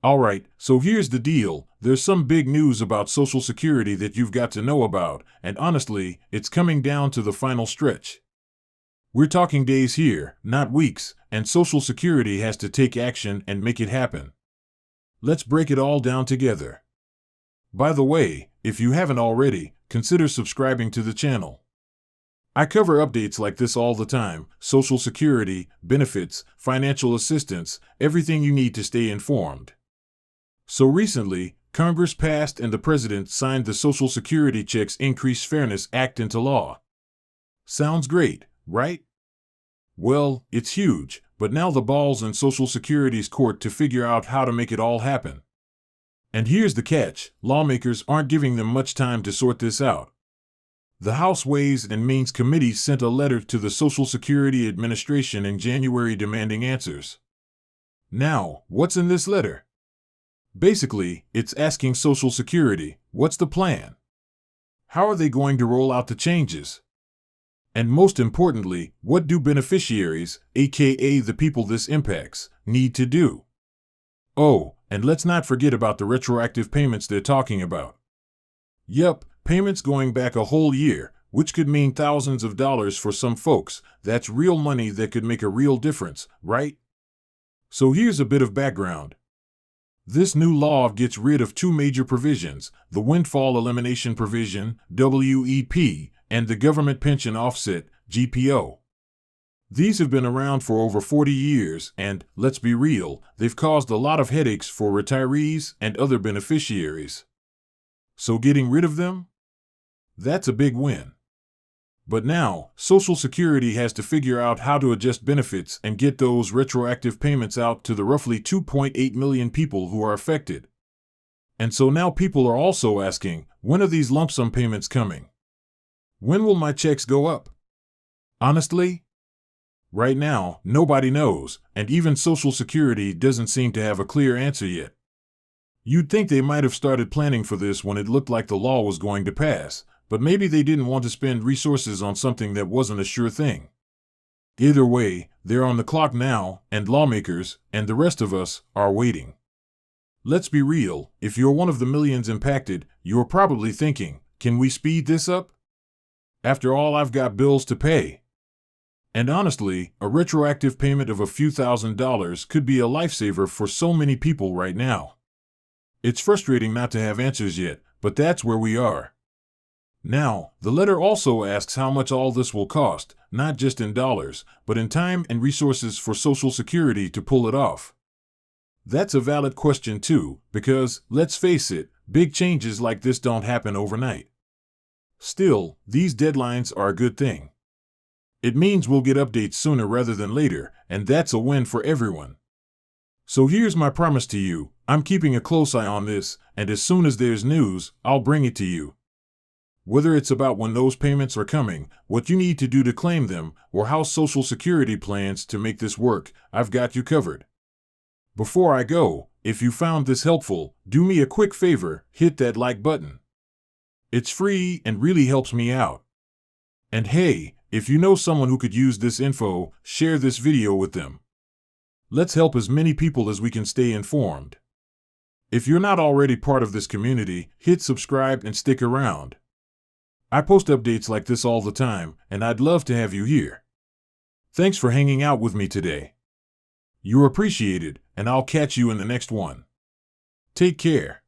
Alright, so here's the deal. There's some big news about Social Security that you've got to know about, and honestly, it's coming down to the final stretch. We're talking days here, not weeks, and Social Security has to take action and make it happen. Let's break it all down together. By the way, if you haven't already, consider subscribing to the channel. I cover updates like this all the time: Social Security, benefits, financial assistance, everything you need to stay informed. So recently, Congress passed and the President signed the Social Security Checks Increase Fairness Act into law. Sounds great, right? Well, it's huge, but now the ball's in Social Security's court to figure out how to make it all happen. And here's the catch: lawmakers aren't giving them much time to sort this out. The House Ways and Means Committee sent a letter to the Social Security Administration in January demanding answers. Now, what's in this letter? Basically, it's asking Social Security, what's the plan? How are they going to roll out the changes? And most importantly, what do beneficiaries, aka the people this impacts, need to do? Oh, and let's not forget about the retroactive payments they're talking about. Yup, payments going back a whole year, which could mean thousands of dollars for some folks. That's real money that could make a real difference, right? So here's a bit of background. This new law gets rid of two major provisions: the Windfall Elimination Provision, WEP, and the Government Pension Offset, GPO. These have been around for over 40 years and, let's be real, they've caused a lot of headaches for retirees and other beneficiaries. So getting rid of them? That's a big win. But now, Social Security has to figure out how to adjust benefits and get those retroactive payments out to the roughly 2.8 million people who are affected. And so now people are also asking, when are these lump sum payments coming? When will my checks go up? Honestly, right now, nobody knows, and even Social Security doesn't seem to have a clear answer yet. You'd think they might have started planning for this when it looked like the law was going to pass, but maybe they didn't want to spend resources on something that wasn't a sure thing. Either way, they're on the clock now, and lawmakers, and the rest of us, are waiting. Let's be real, if you're one of the millions impacted, you're probably thinking, can we speed this up? After all, I've got bills to pay. And honestly, a retroactive payment of a few $1,000s could be a lifesaver for so many people right now. It's frustrating not to have answers yet, but that's where we are. Now, the letter also asks how much all this will cost, not just in dollars, but in time and resources for Social Security to pull it off. That's a valid question too, because, let's face it, big changes like this don't happen overnight. Still, these deadlines are a good thing. It means we'll get updates sooner rather than later, and that's a win for everyone. So here's my promise to you: I'm keeping a close eye on this, and as soon as there's news, I'll bring it to you. Whether it's about when those payments are coming, what you need to do to claim them, or how Social Security plans to make this work, I've got you covered. Before I go, if you found this helpful, do me a quick favor: hit that like button. It's free and really helps me out. And hey, if you know someone who could use this info, share this video with them. Let's help as many people as we can stay informed. If you're not already part of this community, hit subscribe and stick around. I post updates like this all the time, and I'd love to have you here. Thanks for hanging out with me today. You're appreciated, and I'll catch you in the next one. Take care.